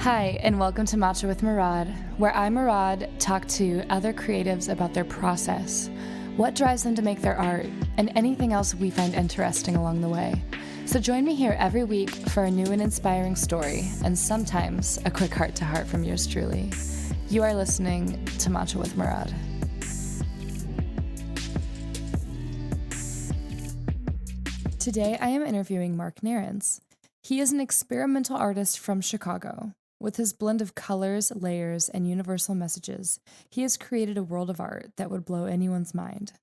Hi, and welcome to Matcha with Murad, where I, Murad, talk to other creatives about their process, what drives them to make their art, and anything else we find interesting along the way. So join me here every week for a new and inspiring story, and sometimes a quick heart-to-heart from yours truly. You are listening to Matcha with Murad. Today, I am interviewing Mark Narens. He is an experimental artist from Chicago. With his blend of colors, layers, and universal messages, he has created a world of art that would blow anyone's mind.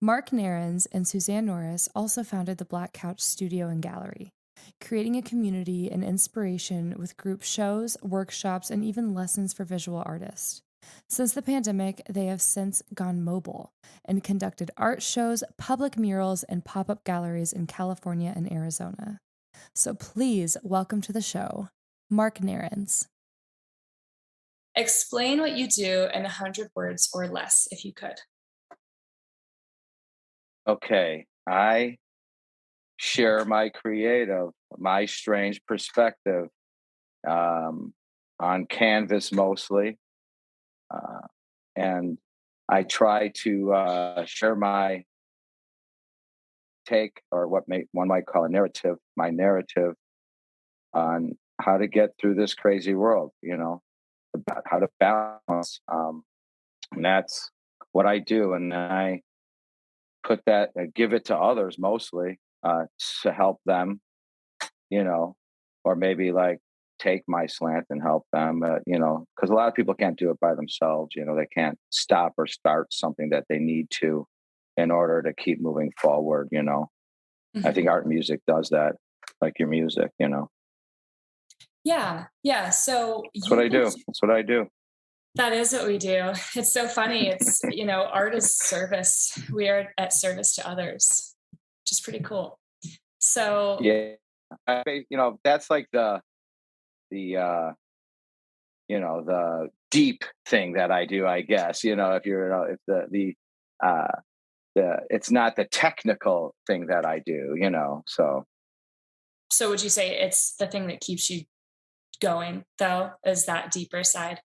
Mark Narens and Suzanne Norris also founded the Blackout Studio and Gallery, creating a community and inspiration with group shows, workshops, and even lessons for visual artists. Since the pandemic, they have since gone mobile and conducted art shows, public murals, and pop-up galleries in California and Arizona. So please welcome to the show, Mark Narens. Explain what you do in 100 words or less, if you could. Okay, I share my strange perspective on canvas mostly, uh, and I try to share my take, or one might call a narrative, my narrative on how to get through this crazy world. About how to balance, and that's what I do, and I give it to others mostly to help them, you know, or maybe like take my slant and help them, because a lot of people can't do it by themselves. They can't stop or start something that they need to in order to keep moving forward. I think Mhm. art and music does that, like your music. Yeah. So That's what I do. That's what I do. that is what we do. It's so funny. Art is service. We are at service to others, which is pretty cool. So, Yeah. That's like the the deep thing that I do, I guess. If you're if uh it's not the technical thing that I do. so would you say it's the thing that keeps you going, though, is that deeper side?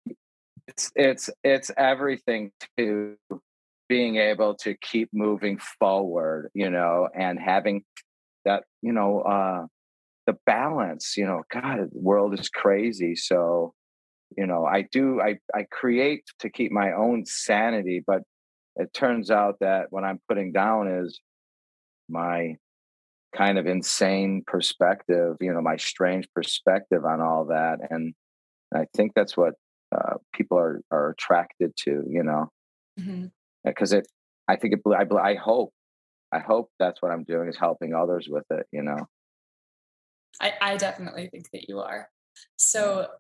It's everything to being able to keep moving forward, and having that, the balance. God, the world is crazy. So, I create to keep my own sanity, but it turns out that what I'm putting down is my kind of insane perspective, my strange perspective on all that. And I think that's what people are attracted to, Mhm. because I think I hope that's what I'm doing, is helping others with it. I definitely think that you are. Yeah. So,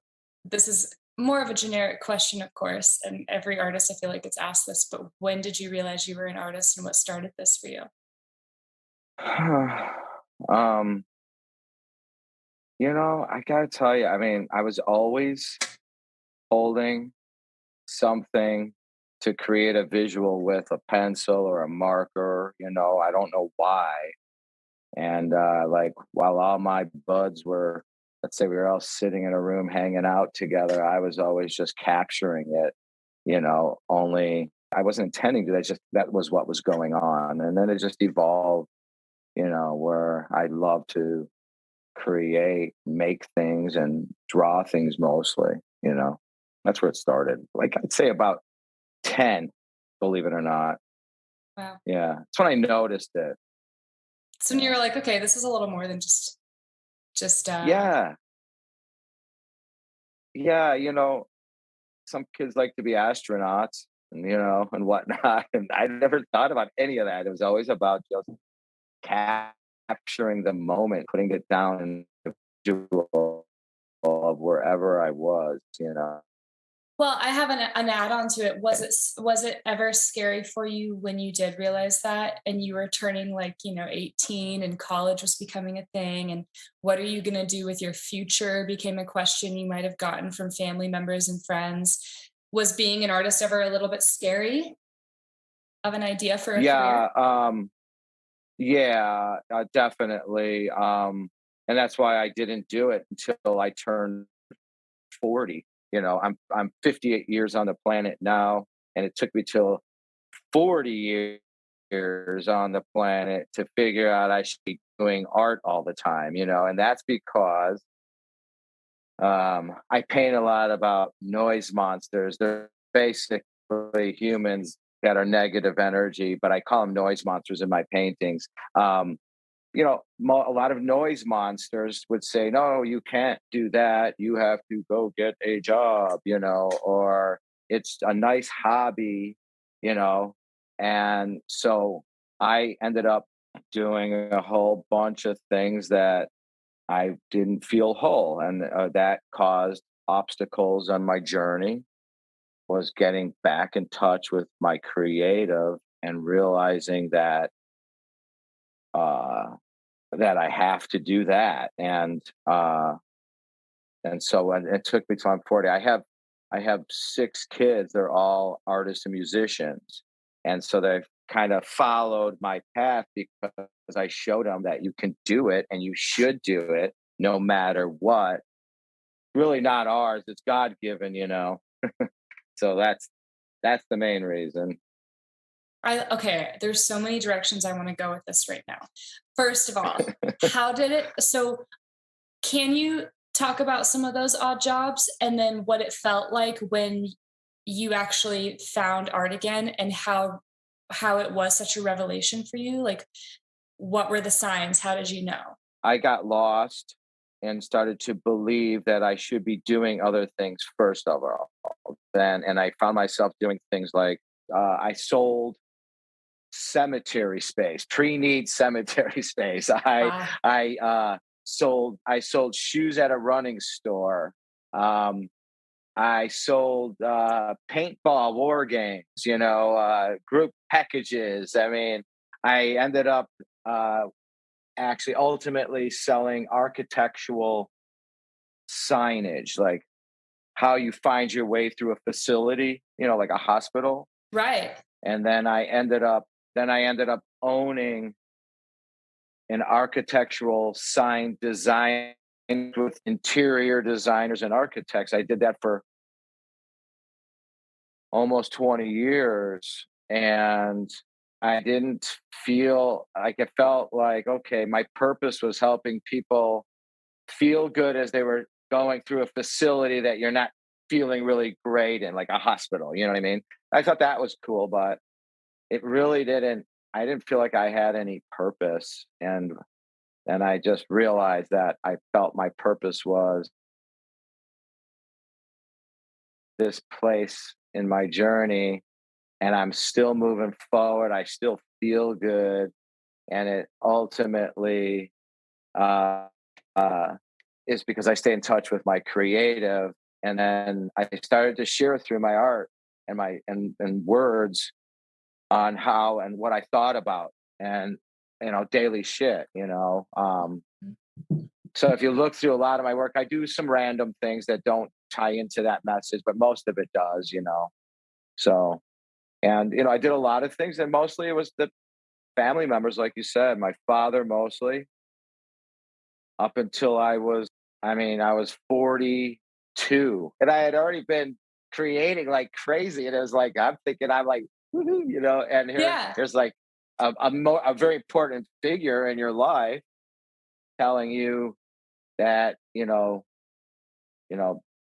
this is more of a generic question, of course, and every artist I feel like gets asked this, but when did you realize you were an artist and what started this for you? um, I gotta tell you, I mean, I was always holding something to create a visual with a pencil or a marker. I don't know why. And like, while all my buds were, let's say we were all sitting in a room hanging out together, I was always just capturing it. Only I wasn't intending to. That was what was going on, and then it just evolved. Where I love to create, make things, and draw things mostly. That's where it started. Like, I'd say about 10, believe it or not. Wow. Yeah, that's when I noticed it. So when you Yeah. were like, okay, this is a little more than just Yeah. Yeah. Some kids like to be astronauts and whatnot. And I never thought about any of that. It was always about just capturing the moment, putting it down in the visual of wherever I was. well, I have an add-on to it. Was it ever scary for you when you did realize that and you were turning, like, 18 and college was becoming a thing, and what are you going to do with your future became a question you might have gotten from family members and friends. Was being an artist ever a little bit scary of an idea for a career? Yeah. Yeah, definitely. And that's why I didn't do it until I turned 40. I'm 58 years on the planet now, and it took me till 40 years on the planet to figure out I should be doing art all the time, and that's because I paint a lot about noise monsters. They're basically humans that are negative energy, but I call them noise monsters in my paintings. A lot of noise monsters would say, no, you can't do that. You have to go get a job, or it's a nice hobby, you know. And so I ended up doing a whole bunch of things that I didn't feel whole. And that caused obstacles on my journey, was getting back in touch with my creative and realizing uh, that I have to do that. And so it took me till I'm 40. I have 6 kids. They're all artists and musicians, and so they've kind of followed my path because I showed them that you can do it and you should do it no matter what. Really, not ours. It's God given. So that's the main reason. Okay, there's so many directions I want to go with this right now. First of all, how did it so can you talk about some of those odd jobs and then what it felt like when you actually found art again and how it was such a revelation for you? Like what were the signs? How did you know? I got lost and started to believe that I should be doing other things first of all. And I found myself doing things like I sold cemetery space, pre-need cemetery space. I Wow. I sold shoes at a running store. Um, I sold paintball war games, group packages. I mean, I ended up actually ultimately selling architectural signage, like how you find your way through a facility, like a hospital. Right. And then I ended up owning an architectural sign design with interior designers and architects. I did that for almost 20 years, and I didn't feel like, it felt like, okay, my purpose was helping people feel good as they were going through a facility that you're not feeling really great in, like a hospital. You know what I mean? I thought that was cool, but it really didn't. I didn't feel like I had any purpose, and I just realized that I felt my purpose was this place in my journey, and I'm still moving forward. I still feel good, and it ultimately uh, uh, is because I stay in touch with my creative, and then I started to share through my art and my and words on how and what I thought about, and daily shit. So if you look through a lot of my work, I do some random things that don't tie into that message, but most of it does. So, and I did a lot of things, and mostly it was the family members, like you said, my father mostly, up until I was 42, and I had already been creating like crazy, and it was like I'm thinking I'm like, woohoo, and Yeah. here's like a very important figure in your life telling you that you know,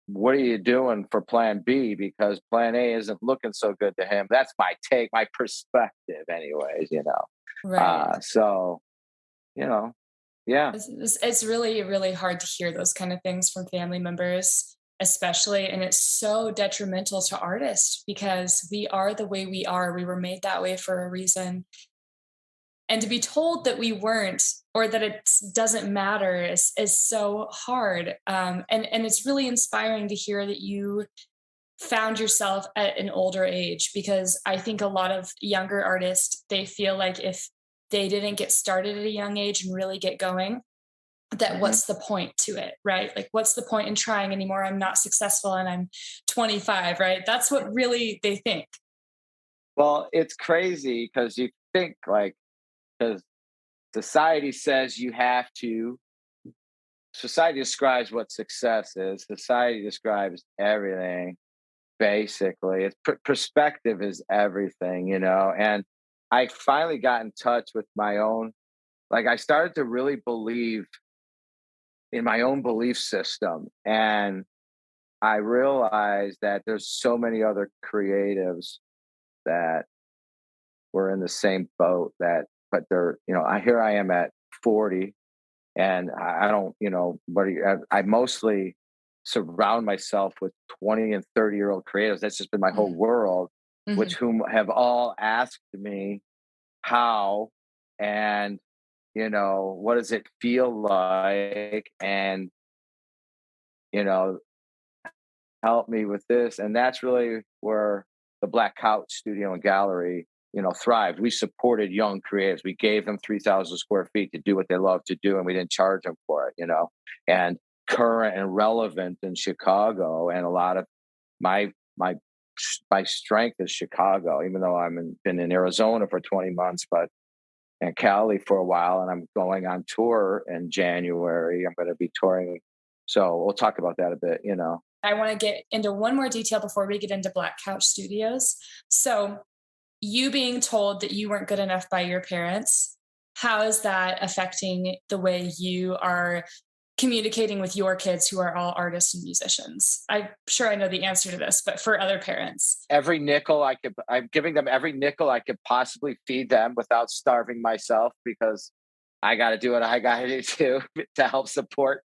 what are you doing for plan B? Because plan A isn't looking so good to him. That's my take, my perspective, anyways. Right. So, you know, yeah. It's really, really hard to hear those kind of things from family members, especially. And it's so detrimental to artists because we are the way we are. We were made that way for a reason. And to be told that we weren't or that it doesn't matter is so hard. And it's really inspiring to hear that you found yourself at an older age because I think a lot of younger artists, they feel like if they didn't get started at a young age and really get going, that hmm what's the point to it, right? Like, what's the point in trying anymore? I'm not successful and I'm 25, right? That's what really they think. Well, it's crazy because you think like, because society says you have to society describes what success is. Society describes everything. Basically, it's perspective is everything, And I finally got in touch with my own. Like I started to really believe in my own belief system, and I realized that there's so many other creatives that were in the same boat. But they're, I am at 40, and I don't, I mostly surround myself with 20 and 30-year-old creatives. That's just been my whole Mhm. world, which Mhm. whom have all asked me how and what does it feel like, and you know help me with this. And that's really where the Blackout studio and gallery thrived. We supported young creatives. We gave them 3,000 square feet to do what they love to do, and we didn't charge them for it. And current and relevant in Chicago, and a lot of my my my strength is Chicago, even though been in Arizona for 20 months, but and Cali for a while, and I'm going on tour in January. I'm going to be touring, so we'll talk about that a bit. I want to get into one more detail before we get into Black Couch Studios. So, you being told that you weren't good enough by your parents, how is that affecting the way you are communicating with your kids who are all artists and musicians? I'm sure I know the answer to this, but for other parents. Every nickel I'm giving them every nickel I could possibly feed them without starving myself, because I got to do what I got to do to help support,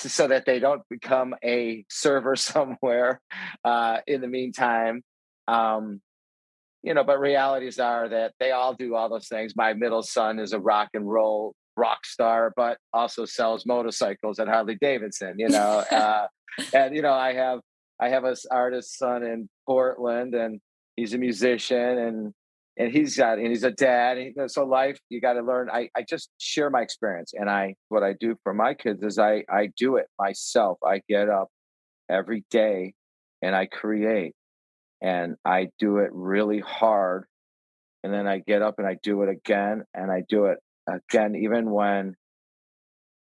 so that they don't become a server somewhere in the meantime. Um, but realities are that they all do all those things. My middle son is a rock and roll rock star, but also sells motorcycles at Harley Davidson. And I have a artist son in Portland, and he's a musician, and he's a dad. So life, you got to learn. I just share my experience, and what I do for my kids is I do it myself. I get up every day and I create, and I do it really hard, and then I get up and I do it again, and I do it again, even when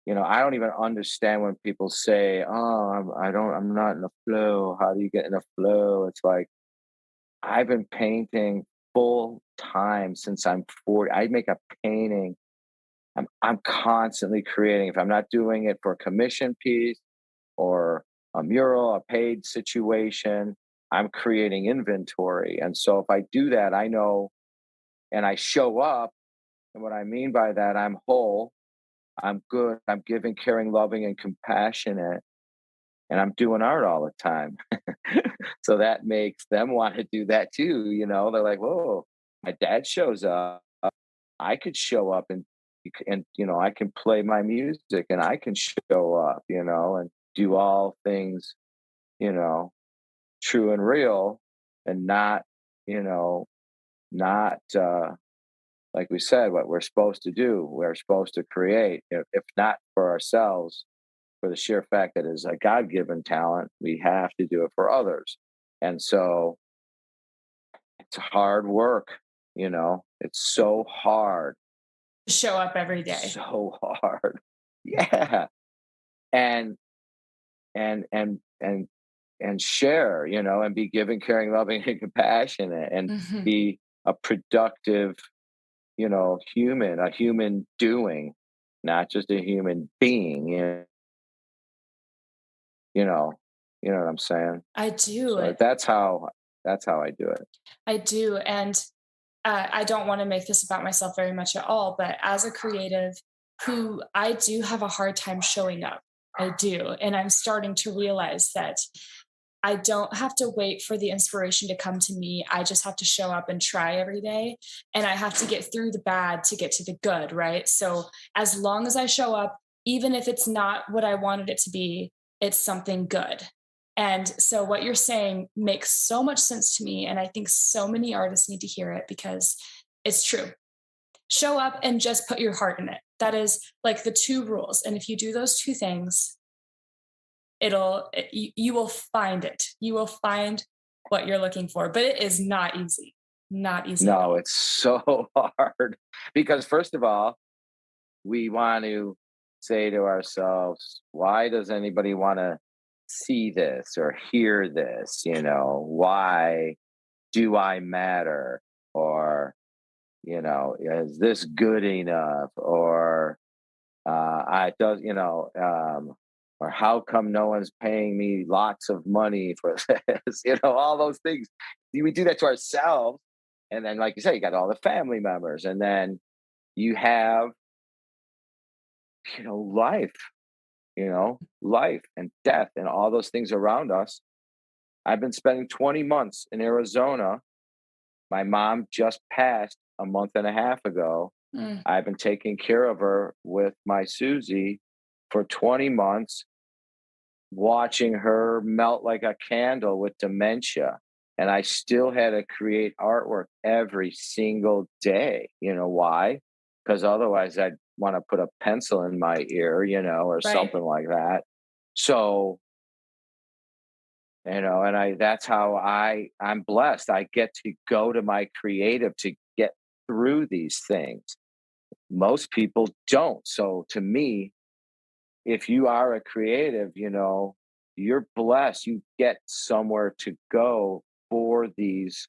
I don't even understand when people say, "Oh, I'm not in a flow." How do you get in a flow? It's like I've been painting full time since I'm 40. I make a painting. I'm constantly creating. If I'm not doing it for a commission piece or a mural, a paid situation, I'm creating inventory. And so if I do that, I know, and I show up. And what I mean by that, I'm whole, I'm good, I'm giving, caring, loving, and compassionate, and I'm doing art all the time. So that makes them want to do that too. They're like, whoa, my dad shows up. I could show up, and I can play my music, and I can show up, and do all things, you know, true and real, and not, you know, not like we said, what we're supposed to do. We're supposed to create, if not for ourselves, for the sheer fact that it's a God given talent, we have to do it for others. And so it's hard work, it's so hard, Show up every day. so hard. Yeah. And, and share, and be giving, caring, loving, and compassionate, and Mhm. be a productive, human, a human doing, not just a human being. You know, you know what I'm saying? I do. So that's how I do it. I do. And I don't want to make this about myself very much at all, but as a creative who I do have a hard time showing up, I do. And I'm starting to realize that I don't have to wait for the inspiration to come to me. I just have to show up and try every day. And I have to get through the bad to get to the good, right? So as long as I show up, even if it's not what I wanted it to be, it's something good. And so what you're saying makes so much sense to me. And I think so many artists need to hear it because it's true. Show up and just put your heart in it. That is like the two rules. And if you do those two things, you will find it. You will find what you're looking for, but it is not easy. Not easy at No, all. it's so hard, because first of all, we want to. say to ourselves, why does anybody want to see this or hear this? Why do I matter? Or, is this good enough? Or I does, or how come no one's paying me lots of money for this? All those things. We do that to ourselves. And then, like you say, you got all the family members, and then you have, life, life and death and all those things around us. I've been spending 20 months in Arizona. My mom just passed a month and a half ago. Mm, I've been taking care of her with my Susie for 20 months, watching her melt like a candle with dementia. And I still had to create artwork every single day. You know why? Because otherwise I'd want to put a pencil in my ear, or right. something like that. So, and that's how I'm blessed. I get to go to my creative to get through these things. Most people don't. So to me, if you are a creative, you're blessed. You get somewhere to go for these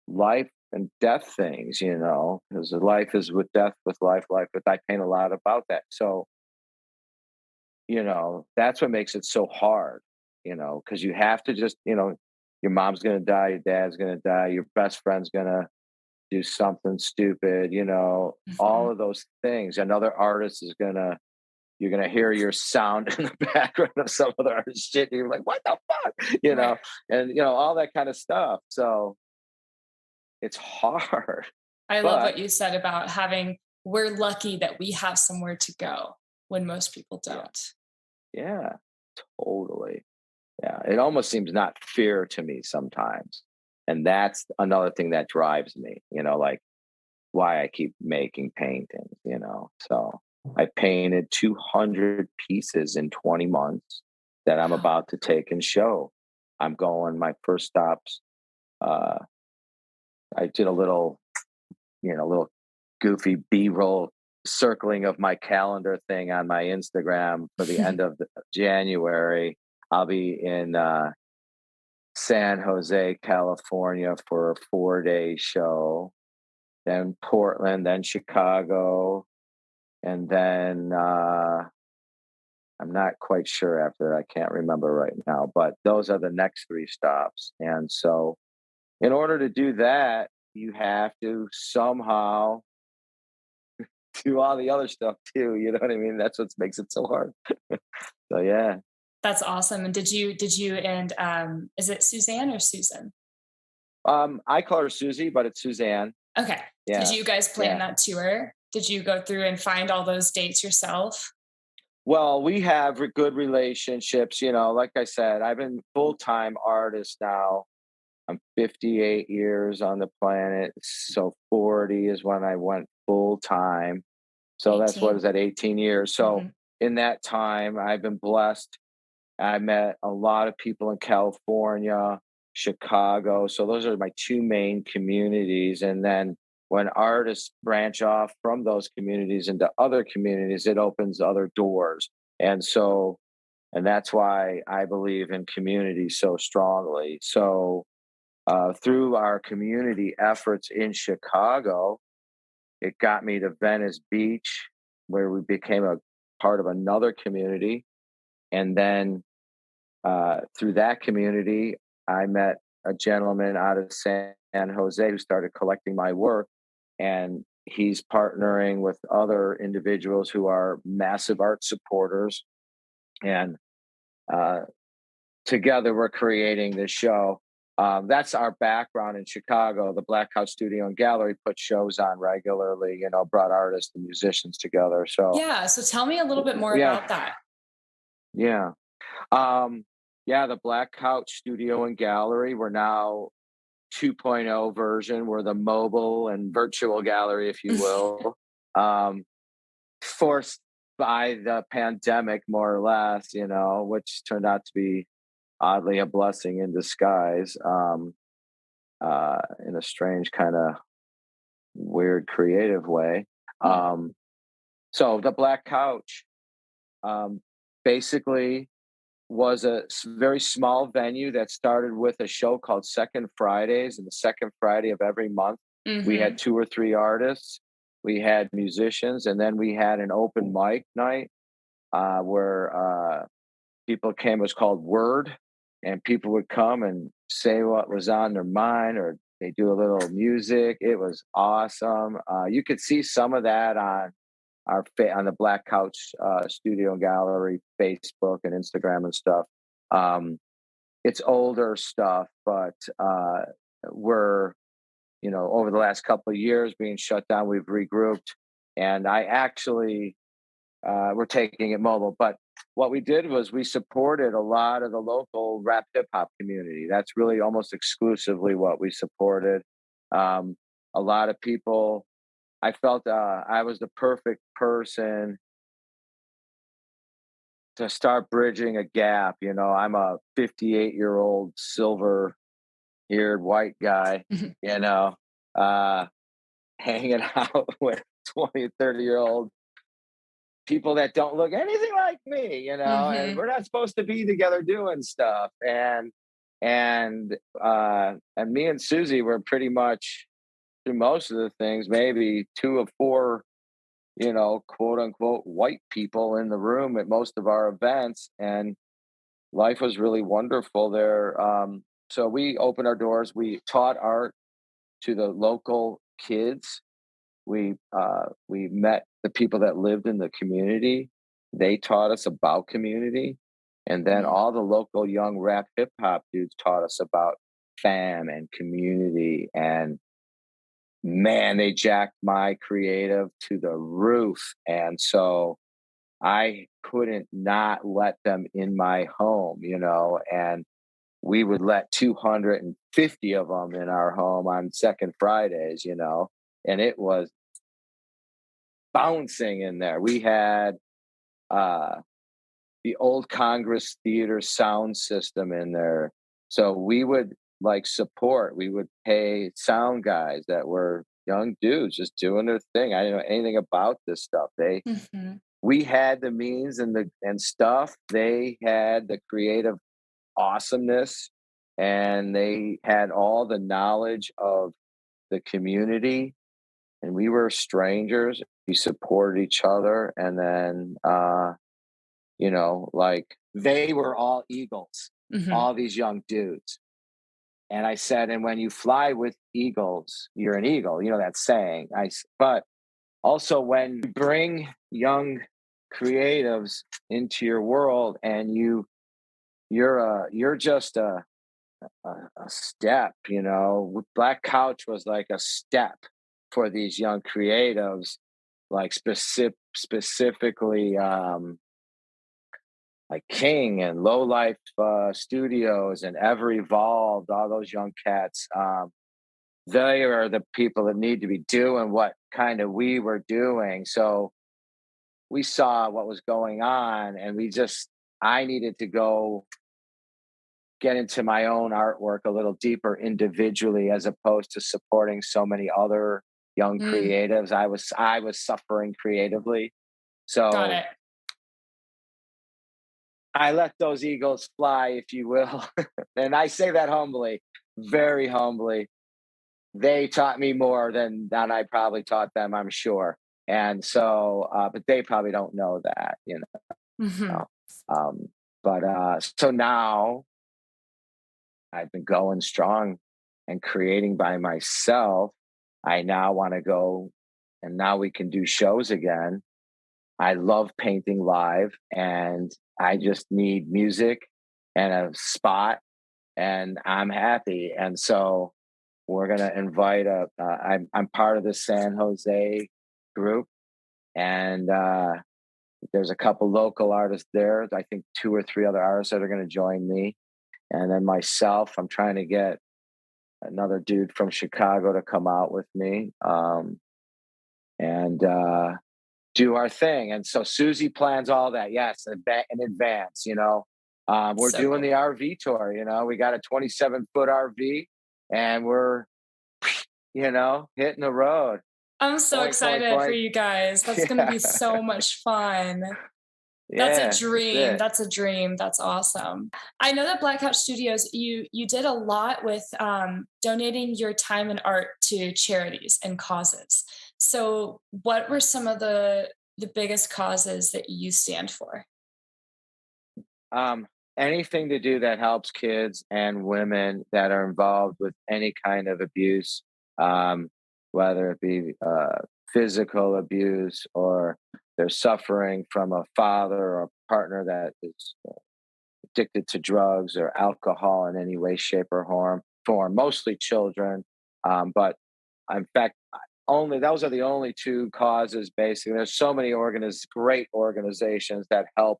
life and death things, because life is with death, with life, with I paint a lot about that. So, that's what makes it so hard, because you have to just, your mom's gonna die, your dad's gonna die, your best friend's gonna do something stupid, Mhm. all of those things. Another artist is gonna you're gonna hear your sound in the background of some other artist shit. And you're like, what the fuck? Right. And all that kind of stuff. So it's hard. I love But what you said about we're lucky that we have somewhere to go when most people yeah, don't. yeah, totally. Yeah. It almost seems not fair to me sometimes. And that's another thing that drives me, like why I keep making paintings. So I painted 200 pieces in 20 months that I'm Wow. about to take and show. My first stops. Uh, I did a little goofy B-roll circling of my calendar thing on my Instagram for the end of January. I'll be in San Jose, California for a 4-day show, then Portland, then Chicago, and then I'm not quite sure after that. I can't remember right now, but those are the next three stops. And so, in order to do that, you have to somehow do all the other stuff too. You know what I mean? That's what makes it so hard. So yeah, That's awesome. And did you and is it Suzanne or Susan? I call her Susie, but it's Suzanne. Okay. Did Yeah, you guys plan yeah. that tour? Did you go through and find all those dates yourself? Well, we have good relationships. Like I said, I've been full time artist now. I'm 58 years on the planet, so 40 is when I went full time. So that's what 18. is that 18 years. So Hmm. in that time, I've been blessed. I met a lot of people in California, Chicago. So those are my two main communities. And then when artists branch off from those communities into other communities, it opens other doors. And so, and that's why I believe in community so strongly. So, through our community efforts in Chicago, it got me to Venice Beach, where we became a part of another community. And then through that community, I met a gentleman out of San Jose who started collecting my work. And he's partnering with other individuals who are massive art supporters. And uh, together we're creating this show. That's our background in Chicago. The Blackout Studio and Gallery put shows on regularly, brought artists and musicians together. So, Yeah. So tell me a little bit more yeah, about that. yeah. Um, yeah, the Blackout Studio and Gallery. We're now 2.0 version. We're the mobile and virtual gallery, if you will. Um, Forced by the pandemic, more or less, which turned out to be oddly a blessing in disguise, in a strange kind of weird creative way. Hmm. Um, So the Black Couch um, basically was a very small venue that started with a show called Second Fridays, and the second Friday of every month, we had Mhm. two or three artists, we had musicians, and then we had an open mic night where people came. It was called Word, and people would come and say what was on their mind, or they do a little music. It was awesome. You could see some of that on on the Black Couch Studio and Gallery Facebook and Instagram and stuff. Um, it's older stuff, but we're over the last couple of years being shut down, we've regrouped, and I actually we're taking it mobile. But what we did was we supported a lot of the local rap hip hop community. That's really almost exclusively what we supported. Um, a lot of people. I felt I was the perfect person to start bridging a gap. I'm a 58-year-old silver haired white guy, Mhm. you know, uh, hanging out with 20, 30-year-old people that don't look anything like me, and Mhm. we're not supposed to be together doing stuff. And me and Susie were pretty much through most of the things, maybe two of four, quote unquote white people in the room at most of our events. And life was really wonderful there. So we opened our doors. We taught art to the local kids. We met the people that lived in the community. They taught us about community, and then Mhm. all the local young rap hip hop dudes taught us about fam and community. And man, they jacked my creative to the roof. And so I couldn't not let them in my home, and we would let 250 of them in our home on second Fridays, and it was bouncing in there. We had uh, the old Congress Theater sound system in there. So we would we would pay sound guys that were young dudes just doing their thing. I didn't know anything about this stuff. Mhm. We had the means and stuff. They had the creative awesomeness, and they had all the knowledge of the community, and we were strangers. We supported each other, and then they were all eagles, Mhm. all these young dudes. And I said, and when you fly with eagles, you're an eagle. You know that saying. But also when you bring young creatives into your world, and you're just a step. Black Couch was like a step for these young creatives, like specifically like King and Low Life Studios and Ever Evolved, all those young cats. They are the people that need to be doing what kind of we were doing. So we saw what was going on, and I needed to go get into my own artwork a little deeper individually, as opposed to supporting so many other young Mm. creatives. I was suffering creatively. Got So it. I let those eagles fly, if you will. And I say that humbly, very humbly. They taught me more than I probably taught them, I'm sure. And so, but they probably don't know that, Mhm. know. Um, but so now I've been going strong and creating by myself. I now want to go, and now we can do shows again. I love painting live, and I just need music and a spot, and I'm happy. And so we're gonna invite I'm part of the San Jose group, and there's a couple local artists there. I think two or three other artists that are going to join me, and then myself. I'm trying to get another dude from Chicago to come out with me, and do our thing. And so Susie plans all that. Yes, in advance. We're So doing cool. the RV tour. We got a 27-foot RV, and we're hitting the road. I'm so Boink, boink, excited for boink. you guys. That's gonna Yeah. be so much fun. That's a Yeah, that's dream. it. That's a dream. That's awesome. I know that Blackout Studios, you did a lot with donating your time and art to charities and causes. So, what were some of the biggest causes that you stand for? Um, Anything to do that helps kids and women that are involved with any kind of abuse, um, whether it be physical abuse or they're suffering from a father or a partner that is addicted to drugs or alcohol in any way, shape, or form. Mostly children, but in fact, only those are the only two causes. Basically, there's so many great organizations that help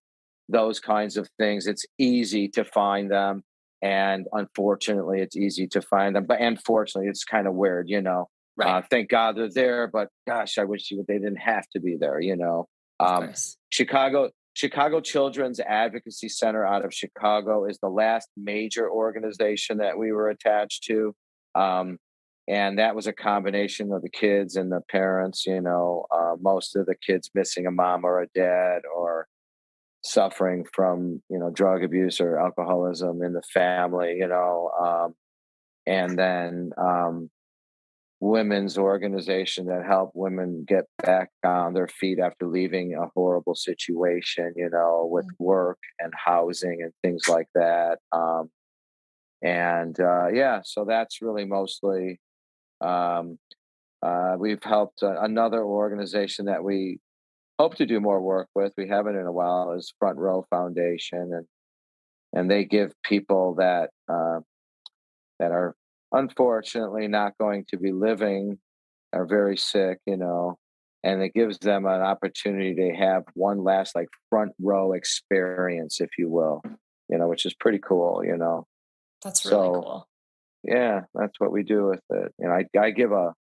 those kinds of things. It's easy to find them, and unfortunately, it's easy to find them. But unfortunately, it's kind of weird, you know. Right. Thank God they're there, but gosh, I wish they didn't have to be there. You know, Of um, course. Chicago Children's Advocacy Center out of Chicago is the last major organization that we were attached to. Um, and that was a combination of the kids and the parents, you know, most of the kids missing a mom or a dad or suffering from, you know, drug abuse or alcoholism in the family, you know. And then women's organization that help women get back on their feet after leaving a horrible situation, you know, with Mm. work and housing and things like that. And yeah, so that's really mostly. Um, we've helped another organization that we hope to do more work with. We haven't in a while. Is Front Row Foundation, and they give people that are unfortunately not going to be living, are very sick, you know, and it gives them an opportunity to have one last like front row experience, if you will, you know, which is pretty cool, you know. That's really So cool. yeah, that's what we do with it. You know, I give a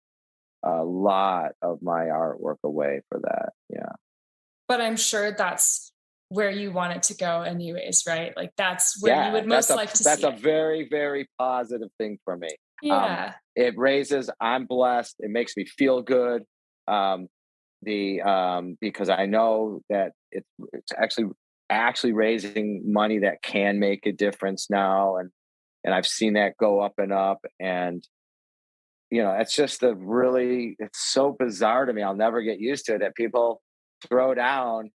lot of my artwork away for that. Yeah. But I'm sure that's where you want it to go anyways, right? Like that's where you Yeah, would most like to that's see a it. very, very positive thing for me. Yeah. It raises I'm blessed. It makes me feel good. Um, the Because I know that it's actually raising money that can make a difference now, and I've seen that go up and up, and you know, it's just it's so bizarre to me. I'll never get used to it that people throw down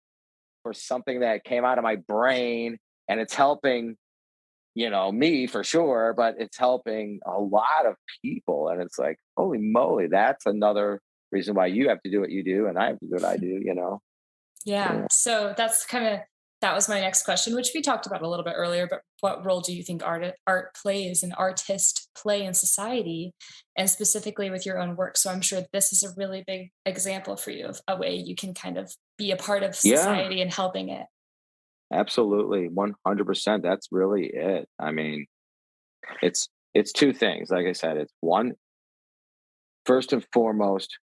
for something that came out of my brain, and it's helping, you know, me for sure, but it's helping a lot of people. And it's like, holy moly, that's another reason why you have to do what you do and I have to do what I do, you know? Yeah. Yeah. So that's kind of that was my next question, which we talked about a little bit earlier. But what role do you think art plays, an artist play in society, and specifically with your own work? So I'm sure this is a really big example for you of a way you can kind of be a part of Yeah, society and helping it. absolutely. 100%. That's really it. I mean, it's two things. Like I said, it's one, first and foremost,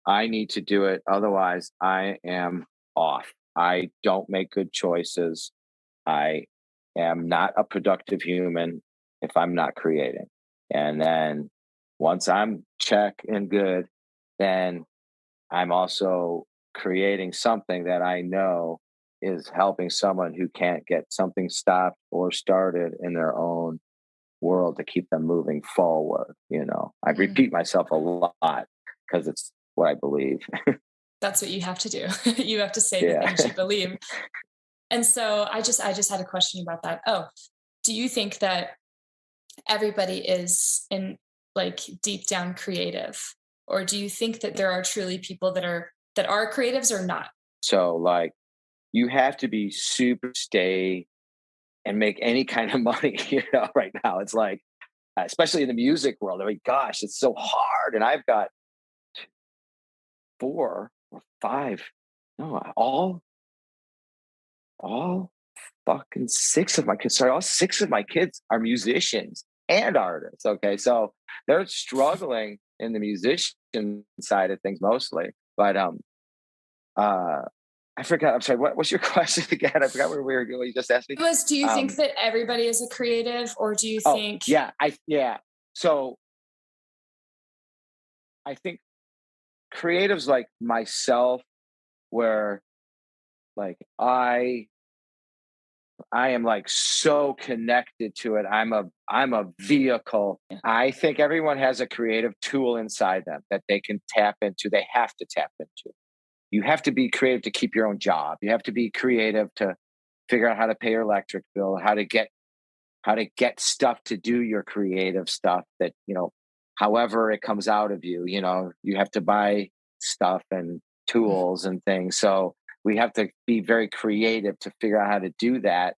I need to do it. Otherwise, I am off. I don't make good choices. I am not a productive human if I'm not creating. And then once I'm check and good, then I'm also creating something that I know is helping someone who can't get something stopped or started in their own world to keep them moving forward. You know, I Mm, repeat myself a lot because it's what I believe. that's what you have to do. You have to say the Yeah. things you believe. And so I just had a question about that. Oh, do you think that everybody is in like deep down creative, or do you think that there are truly people that are creatives or not? So, like, you have to be super stay and make any kind of money, you know, right now. It's like, especially in the music world, I mean, gosh, it's so hard. And I've got four or five, no, all fucking six of my kids, sorry, all six of my kids are musicians and artists. Okay. So they're struggling in the musician side of things mostly. But uh I forgot. I'm sorry. What's your question again? I forgot where we were going. You just asked me. It was, do you think Um, that everybody is a creative, or do you oh think yeah, yeah. So I think creatives like myself, where like I am like so connected to it. I'm a vehicle. I think everyone has a creative tool inside them that they can tap into. They have to tap into. You have to be creative to keep your own job. You have to be creative to figure out how to pay your electric bill, how to get stuff to do your creative stuff that, however it comes out of you, you have to buy stuff and tools and things. So we have to be very creative to figure out how to do that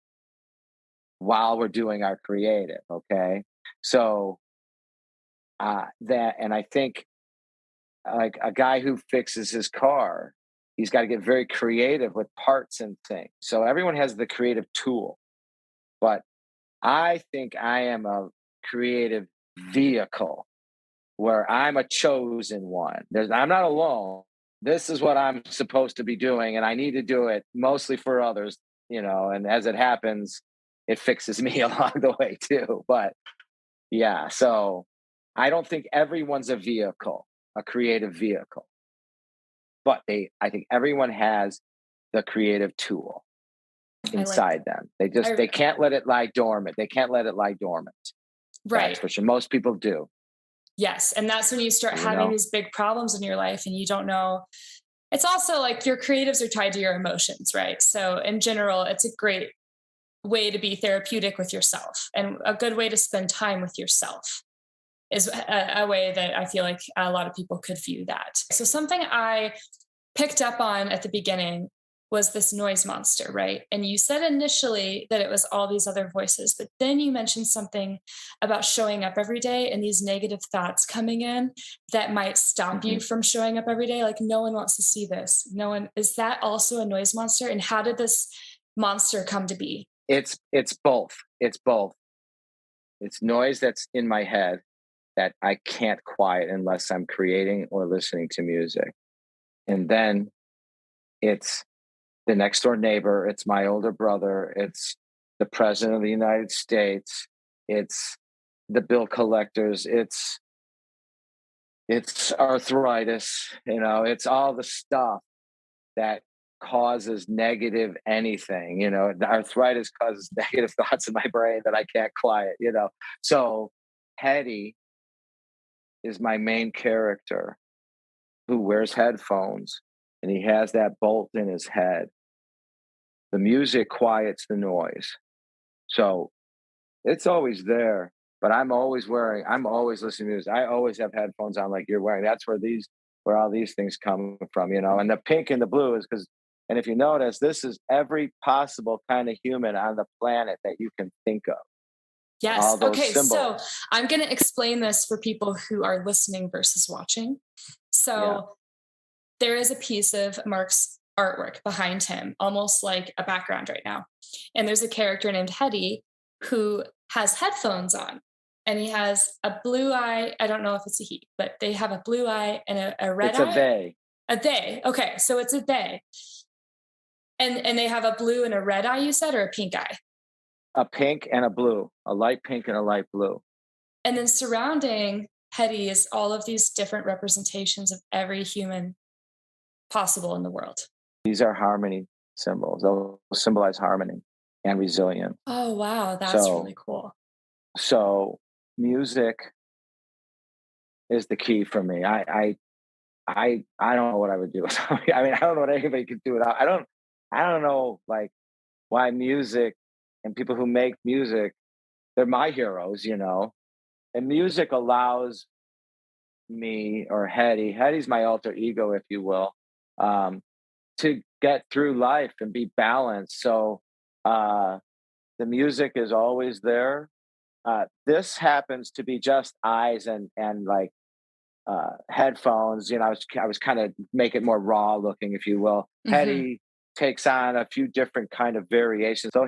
while we're doing our creative. Okay. So and I think like a guy who fixes his car, he's got to get very creative with parts and things. So everyone has the creative tool, but I think I am a creative vehicle where I'm a chosen one. I'm not alone. This is what I'm supposed to be doing, and I need to do it mostly for others, and as it happens, it fixes me along the way too. But yeah, so I don't think everyone's a vehicle, a creative vehicle, but I think everyone has the creative tool I like inside them. I They can't let it lie dormant. They can't let it lie dormant. That's right. for sure. Most people do, Yes, and that's when you start you having know? these big problems in your life and you don't know. It's also like your creatives are tied to your emotions, right? So in general, it's a great way to be therapeutic with yourself and a good way to spend time with yourself is a way that I feel like a lot of people could view that. So something I picked up on at the beginning was this noise monster, right? And you said initially that it was all these other voices, but then you mentioned something about showing up every day and these negative thoughts coming in that might stop you Mhm. from showing up every day. Like, no one wants to see this. No one, is that also a noise monster? And how did this monster come to be? It's both. It's both. It's noise that's in my head that I can't quiet unless I'm creating or listening to music. And then it's the next door neighbor, it's my older brother, it's the president of the United States, it's the bill collectors, it's arthritis, it's all the stuff that causes negative anything. The arthritis causes negative thoughts in my brain that I can't quiet. So Hetty is my main character who wears headphones and he has that bolt in his head. The music quiets the noise. So it's always there, but I'm always listening to music. I always have headphones on like you're wearing. That's where all these things come from. And the pink and the blue is and if you notice, this is every possible kind of human on the planet that you can think of. Yes. All those Okay. So symbols. I'm going to explain this for people who are listening versus watching. Yeah. So there is a piece of Mark's artwork behind him, almost like a background right now. And there's a character named Hetty who has headphones on and he has a blue eye. I don't know if it's a he, but they have a blue eye and a red It's a eye. they, A they. Okay. So it's a they. And they have a blue and a red eye, you said, or a pink eye. a pink and a blue, a light pink and a light blue. And then surrounding Hetty is all of these different representations of every human possible in the world. These are harmony symbols. They'll symbolize harmony and resilience. Oh, wow. That's So really cool. so music is the key for me. I don't know what I would do. I mean, I don't know what anybody could do without. I don't know like why music and people who make music, they're my heroes. And music allows me or Hetty's my alter ego, if you will, um, to get through life and be balanced. So the music is always there. This happens to be just eyes and like headphones. I was kind of make it more raw looking, if you will. Hmm. Hetty takes on a few different kind of variations. So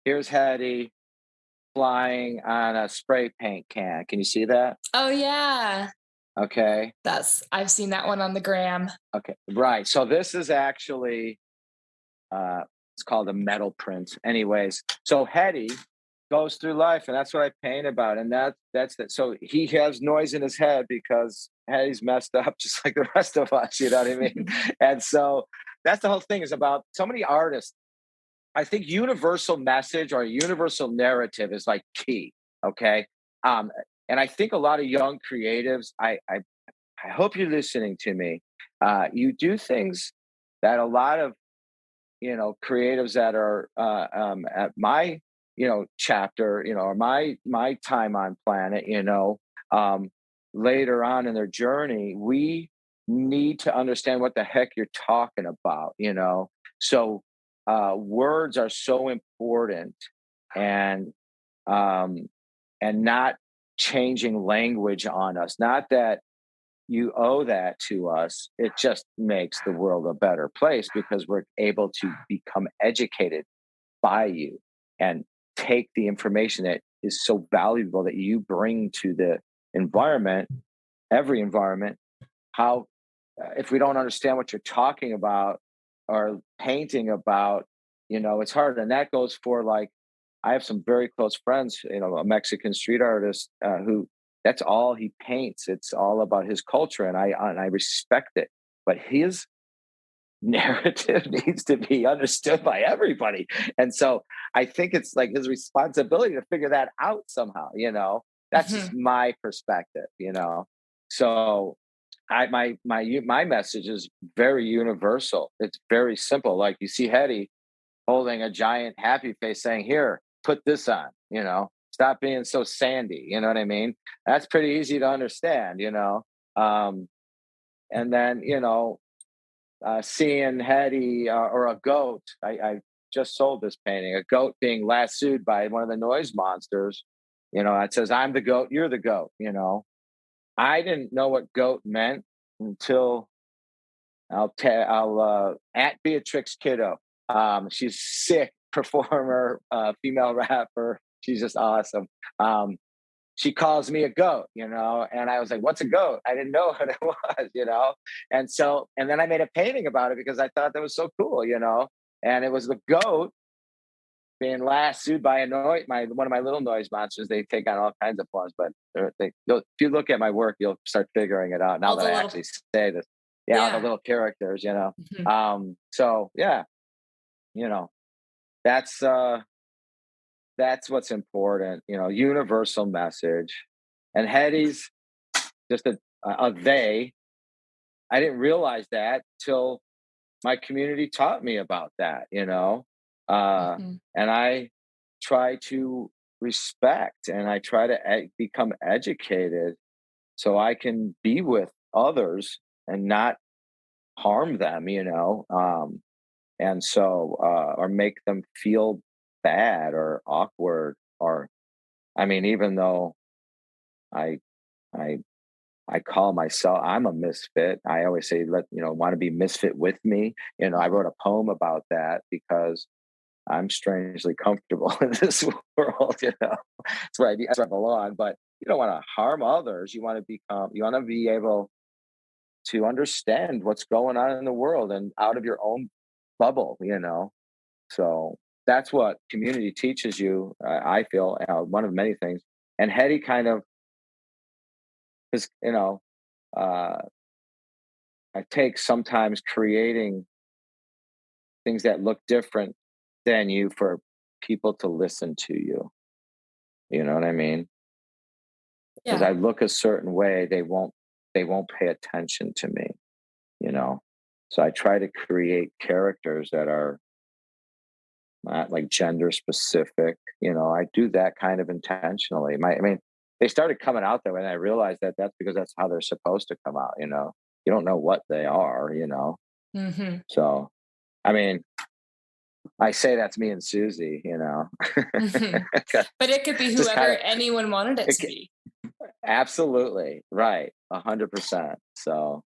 here's Hetty flying on a spray paint can. Can you see that? Oh, yeah. Okay. I've seen that one on the gram. Okay. Right. So this is actually it's called a metal print. Anyways, so Hetty goes through life, and that's what I paint about. And that's that. So he has noise in his head because he's messed up just like the rest of us. You know what I mean? And so that's the whole thing is about so many artists. I think universal message or a universal narrative is like key. Okay. Um, and I think a lot of young creatives, I hope you're listening to me. You do things that a lot of creatives that are at my chapter, or my time on planet, um, later on in their journey, we need to understand what the heck you're talking about, so words are so important, and um, not changing language on us, not that you owe that to us. It just makes the world a better place because we're able to become educated by you and take the information that is so valuable that you bring to the environment, every environment. How, if we don't understand what you're talking about or painting about, it's hard. And that goes for like, I have some very close friends, a Mexican street artist who that's all he paints. It's all about his culture, and I respect it. But his narrative needs to be understood by everybody, and so I think it's like his responsibility to figure that out somehow. That's just Mhm. my perspective. So my message is very universal. It's very simple. Like you see Hetty holding a giant happy face saying, "Here, put this on, stop being so sandy." You know what I mean? That's pretty easy to understand. Um, and then, seeing Hetty or a goat, I just sold this painting, a goat being lassoed by one of the noise monsters. It says, "I'm the goat, you're the goat." I didn't know what goat meant until I'll at Beatrix Kiddo. She's sick performer, female rapper. She's just awesome. Um, she calls me a goat, and I was like, "What's a goat?" I didn't know what it was. And then I made a painting about it because I thought that was so cool. And it was the goat being lassoed by one of my little noise monsters. They take on all kinds of forms, but if you look at my work, you'll start figuring it out now All that the I little, actually say this. Yeah, all the yeah. little characters. Mhm. So yeah, you know, that's that's what's important. Universal message. And Hetty's just a they. I didn't realize that till my community taught me about that. Uh, Mhm. and I try to respect and I try to become educated so I can be with others and not harm them. And so, or make them feel bad or awkward, or, I mean, even though I, I, I call myself, I'm a misfit. I always say, want to be misfit with me. I Mhm. wrote a poem about that because I'm strangely comfortable in this world. That's where I belong. But you don't want to harm others. You want to be able to understand what's going on in the world and out of your own bubble. So that's what community teaches you. I feel one of many things. And Hetty kind of is. Uh, I take sometimes creating things that look different than you for people to listen to you. You know what I mean? Because Yeah. I look a certain way, they won't pay attention to me. You know, so I try to create characters that are not like gender specific. I do that kind of intentionally. I mean, they started coming out that way, and I realized that that's because that's how they're supposed to come out. You don't know what they are. Mhm. So, I mean, I say that's me and Susie. Mhm. But it could be Just whoever kind of anyone wanted it to be. absolutely right, 100%. So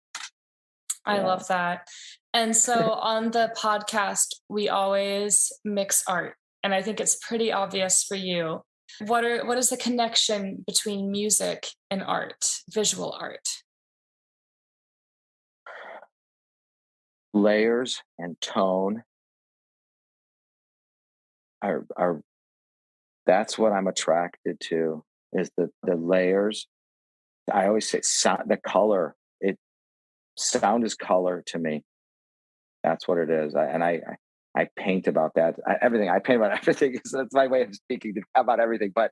I yeah, love that. And so on the podcast, we always mix art. And I think it's pretty obvious for you. What is the connection between music and art, visual art? layers and tone are That's what I'm attracted to is the layers. I always say sound, the color. It sound is color to me. That's what it is. I paint about that. Everything I paint about everything is that's my way of speaking about everything. But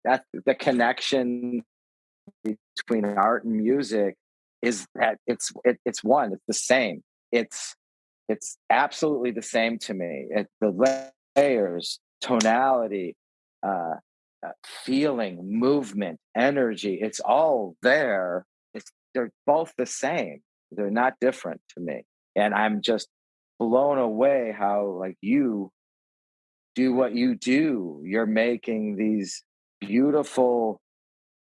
that's the connection between art and music is that it's one. It's the same. It's it's absolutely the same to me. The layers, tonality, uh, feeling, movement, energy. It's all there. They're both the same. They're not different to me. And I'm just blown away how like you do what you do. You're making these beautiful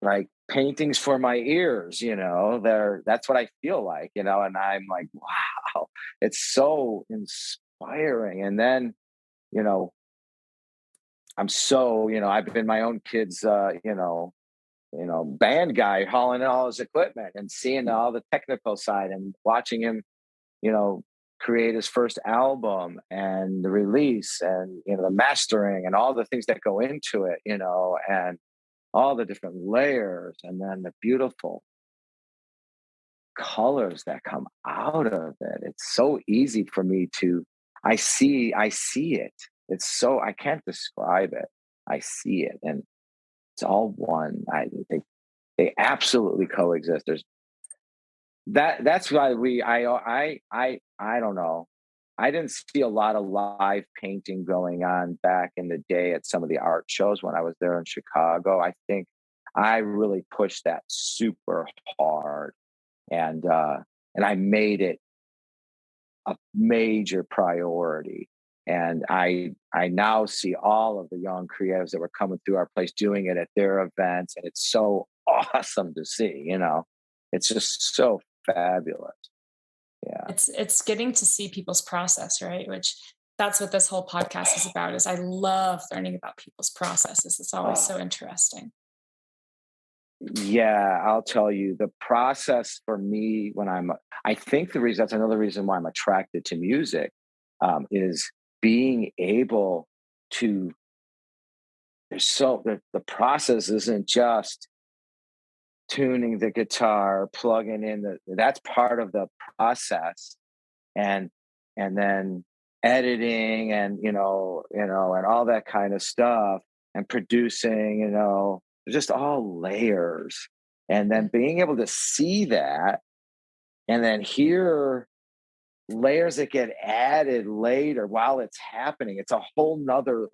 like paintings for my ears, that's what I feel like, and I'm like, wow, it's so inspiring. And then, you know, I've been my own kid's band guy hauling in all his equipment and seeing all the technical side and watching him, you know, create his first album and the release and the mastering and all the things that go into it, and all the different layers and then the beautiful colors that come out of it. It's so easy for me to I see it. It's so I can't describe it. I see it and it's all one. They absolutely coexist. That's why I don't know. I didn't see a lot of live painting going on back in the day at some of the art shows when I was there in Chicago. I think I really pushed that super hard and I made it a major priority. And I now see all of the young creatives that were coming through our place doing it at their events, and it's so awesome to see. It's just so fabulous. Yeah. It's getting to see people's process, right? Which that's what this whole podcast is about. Is I love learning about people's processes. It's always Oh, so interesting. yeah, I'll tell you the process for me I think that's another reason why I'm attracted to music, is being able to, the process isn't just tuning the guitar, plugging in that's part of the process and then editing and and all that kind of stuff and producing, just all layers. And then being able to see that and then hear layers that get added later while it's happening. It's a whole nother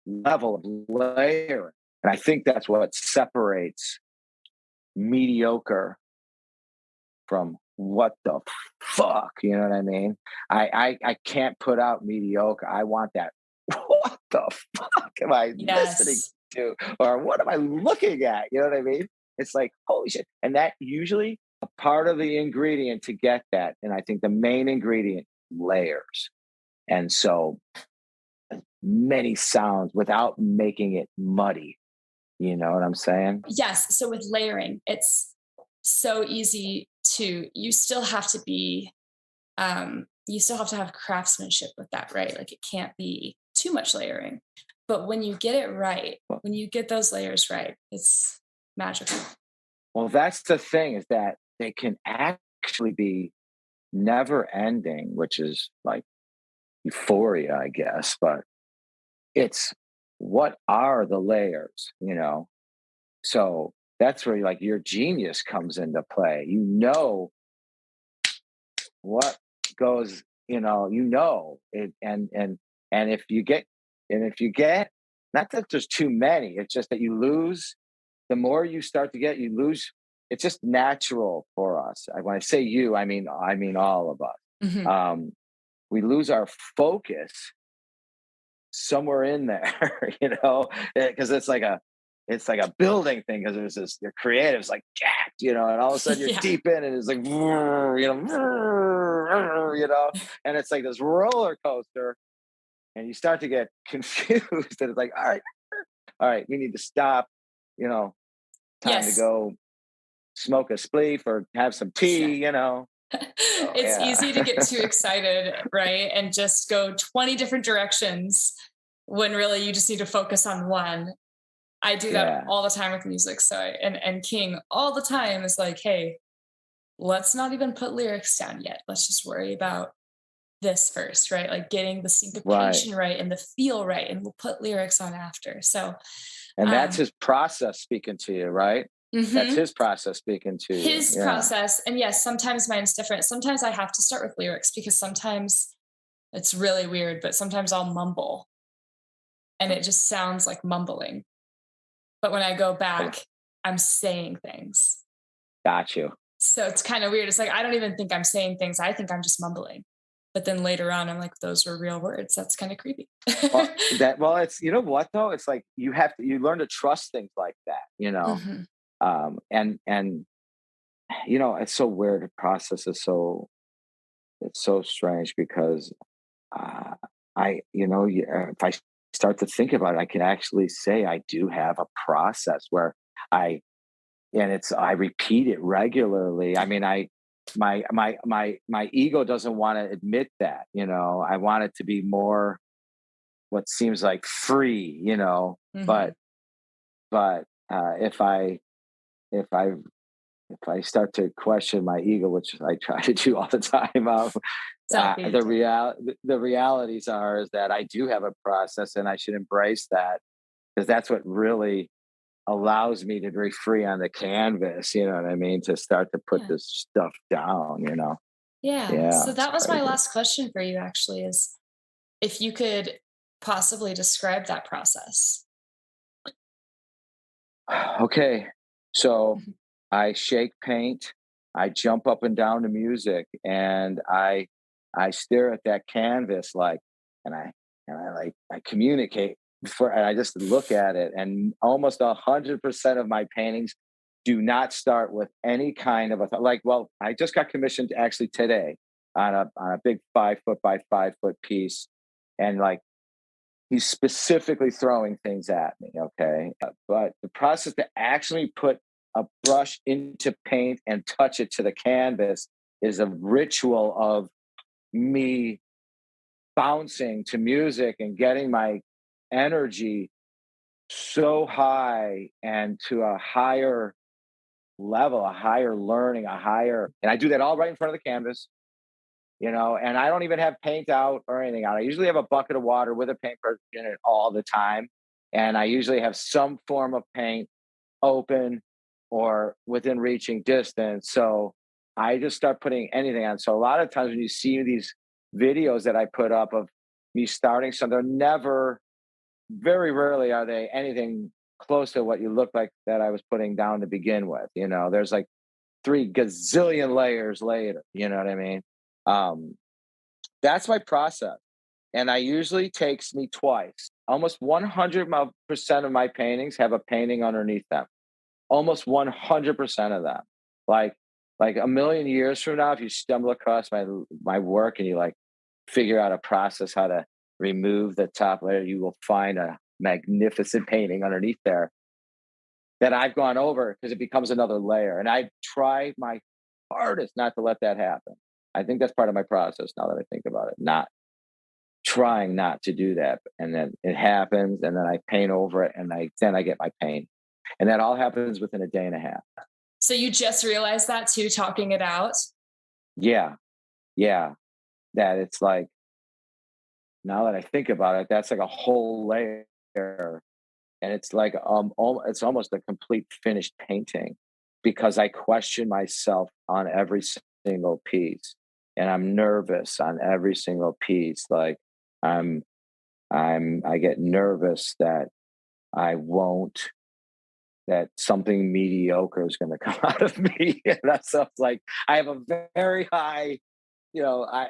level of layer. And I think that's what separates mediocre from what the fuck, you know what I mean? I can't put out mediocre. I want that. What the fuck am I listening Yes. to, or what am I looking at? You know what I mean? It's like holy shit, and that usually a part of the ingredient to get that, and I think the main ingredient layers, and so many sounds without making it muddy. You know what I'm saying? Yes. So with layering, it's so easy to you still have to be you still have to have craftsmanship with that, right? Like it can't be too much layering. But when you get it right, when you get those layers right, it's magical. Well, that's the thing is that they can actually be never ending, which is like euphoria, I guess, but it's what are the layers, So that's where like your genius comes into play. What goes, it and if you get not that there's too many, it's just that you lose the more you start to get, you lose. It's just natural for us. When I say you, I mean all of us. Mhm. We lose our focus somewhere in there, because it's like a building thing. Because there's this, your creative's like jacked, and all of a sudden you're Yeah. deep in, and it's like, and it's like this roller coaster, and you start to get confused, and it's like, all right, we need to stop, you know, time to Yes. go smoke a spliff or have some tea, Yeah. So It's yeah. easy to get too excited, right? And just go 20 different directions. when really you just need to focus on one. I do that Yeah. all the time with music. So and King all the time is like, hey, let's not even put lyrics down yet. Let's just worry about this first, right? Like getting the Right. syncopation right and the feel right, and we'll put lyrics on after. So, And that's um, his process speaking to you, right? That's mhm, his process speaking to you. his Yeah. process, and yes, sometimes mine's different. Sometimes I have to start with lyrics because sometimes it's really weird, but sometimes I'll mumble and it just sounds like mumbling. But when I go Well, back, I'm saying things. got you. So it's kind of weird. It's like I don't even think I'm saying things. I think I'm just mumbling. But then later on, I'm like, those were real words. That's kind of creepy. It's you know what though? It's like you learn to trust things like that, you know. Mhm. And it's so weird. The process is it's so strange because uh, if I start to think about it, I can actually say I do have a process where I I repeat it regularly. I mean, my ego doesn't want to admit that. I want it to be more what seems like free. But Mhm. if I if I start to question my ego, which I try to do all the time, It's the healthy. the realities are is that I do have a process, and I should embrace that because that's what really allows me to be free on the canvas. You know what I mean? To start to put Yeah. this stuff down. Yeah. Yeah, So it's that was my crazy. last question for you actually is if you could possibly describe that process. Okay, so Mhm. I shake paint, I jump up and down to music, and I stare at that canvas and I communicate and I just look at it, and almost 100% of my paintings do not start with any kind of a like. Well, I just got commissioned actually today on a big 5 foot by 5 foot piece, and he's specifically throwing things at me, okay? But the process to actually put a brush into paint and touch it to the canvas is a ritual of me bouncing to music and getting my energy so high and to a higher level, a higher learning, and I do that all right in front of the canvas. And I don't even have paint out or anything out. I usually have a bucket of water with a paintbrush in it all the time. And I usually have some form of paint open or within reaching distance. So I just start putting anything on. So a lot of times when you see these videos that I put up of me starting, so they're never, very rarely are they anything close to what you look like that I was putting down to begin with. There's like 3 gazillion layers later. You know what I mean? Um, that's my process. And I usually takes me twice. Almost 100% of my paintings have a painting underneath them. Almost 100% of them. Like like a million years from now, if you stumble across my work and you figure out a process how to remove the top layer, you will find a magnificent painting underneath there that I've gone over because it becomes another layer. And I try my hardest not to let that happen. I think that's part of my process now that I think about it. Not trying not to do that, and then it happens, and then I paint over it, and I get my paint, and that all happens within a day and a half. So you just realized that too, talking it out? Yeah, yeah, that it's like now that I think about it, that's like a whole layer, and it's like it's almost a complete finished painting because I question myself on every single piece, and I'm nervous on every single piece. Like I'm I get nervous that I won't that something mediocre is going to come out of me. And that's so it's like I have a very high,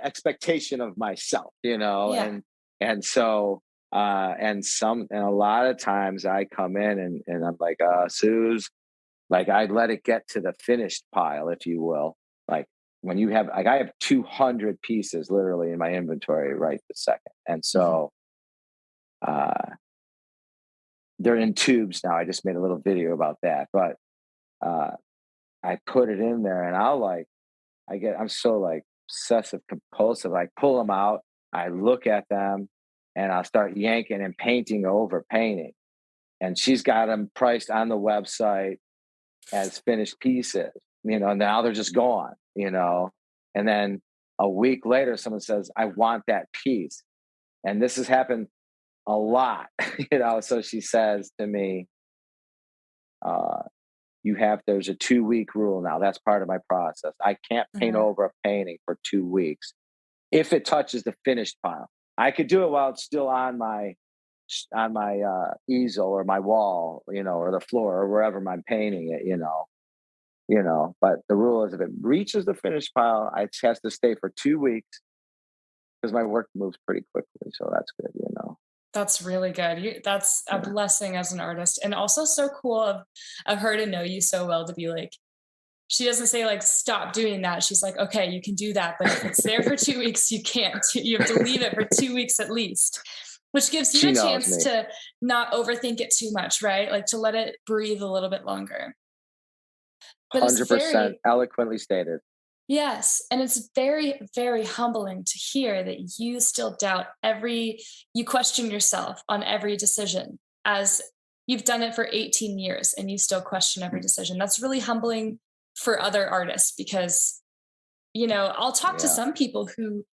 expectation of myself, Yeah. and so and a lot of times I come in and I'm like, Suze, like I let it get to the finished pile, if you will. Like when you have I have 200 pieces literally in my inventory right this second, and Mhm. so uh they're in tubes now. I just made a little video about that, but uh, I put it in there, and I'm so obsessive compulsive. I pull them out, I look at them, and I'll start yanking and painting over painting. And she's got them priced on the website as finished pieces. Now they're just gone, and then a week later, someone says, I want that piece. And this has happened a lot, So she says to me, there's a 2-week rule now. That's part of my process. I can't paint over a painting for 2 weeks if it touches the finished pile. I could do it while it's still on my easel or my wall, or the floor or wherever I'm painting it, but the rule is if it reaches the finished pile, it has to stay for 2 weeks because my work moves pretty quickly. So that's good, That's really good. That's a blessing as an artist, and also so cool of her to know you so well to be like, she doesn't say like, stop doing that. She's like, okay, you can do that. But if it's there for 2 weeks, you can't. You have to leave it for 2 weeks at least, which gives you a chance to not overthink it too much, right? Like to let it breathe a little bit longer. But 100% eloquently stated. Yes. And it's very, very humbling to hear that you still doubt you question yourself on every decision, as you've done it for 18 years and you still question every decision. That's really humbling for other artists because, I'll talk to some people who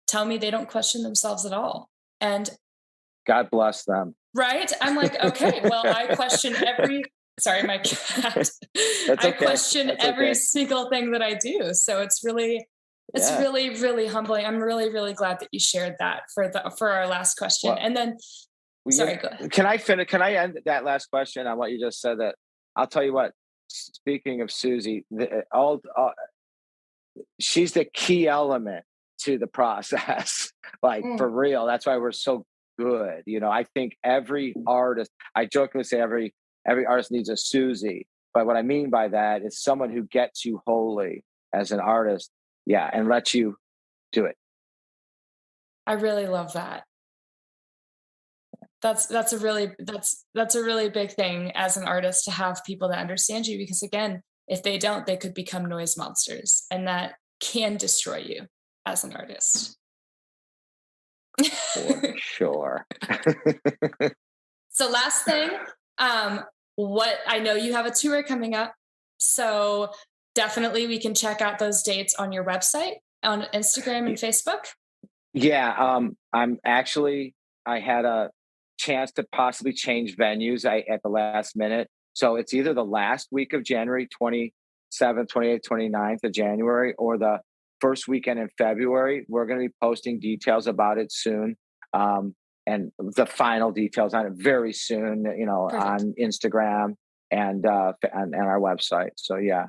tell me they don't question themselves at all. And God bless them. Right. I'm like, okay, well, I question sorry, my cat. I question every single thing that I do. So it's really really humbling. I'm really, really glad that you shared that for our last question. Well, and then, sorry, go ahead. Can I finish? Can I end that last question on what you just said? That I'll tell you what. Speaking of Susie, she's the key element to the process. For real. That's why we're so good. I think every artist. I jokingly say every artist needs a Susie, but what I mean by that is someone who gets you holy as an artist, and lets you do it. I really love that. That's a really big thing as an artist, to have people that understand you, because again, if they don't, they could become noise monsters, and that can destroy you as an artist. For sure. So last thing, what I know you have a tour coming up, so definitely we can check out those dates on your website, on Instagram and Facebook. Yeah, I had a chance to possibly change venues at the last minute. So it's either the last week of January, 27th, 28th, 29th of January, or the first weekend in February. We're going to be posting details about it soon. And the final details on it very soon, Perfect. On Instagram and our website. So, yeah.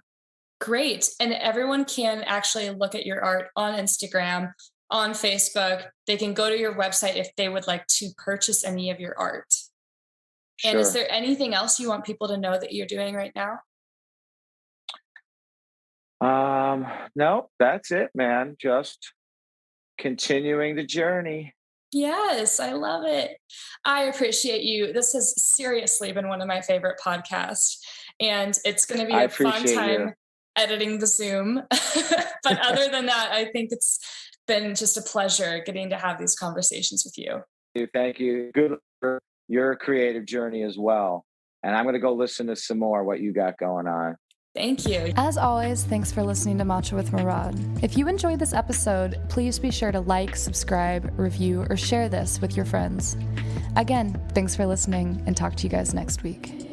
Great. And everyone can actually look at your art on Instagram, on Facebook. They can go to your website if they would like to purchase any of your art. Sure. And is there anything else you want people to know that you're doing right now? No, that's it, man. Just continuing the journey. Yes, I love it. I appreciate you. This has seriously been one of my favorite podcasts, and it's going to be a fun time editing the Zoom. But other than that, I think it's been just a pleasure getting to have these conversations with you. Thank you. Good for your creative journey as well. And I'm going to go listen to some more what you got going on. Thank you. As always, thanks for listening to Matcha with Murad. If you enjoyed this episode, please be sure to like, subscribe, review, or share this with your friends. Again, thanks for listening, and talk to you guys next week.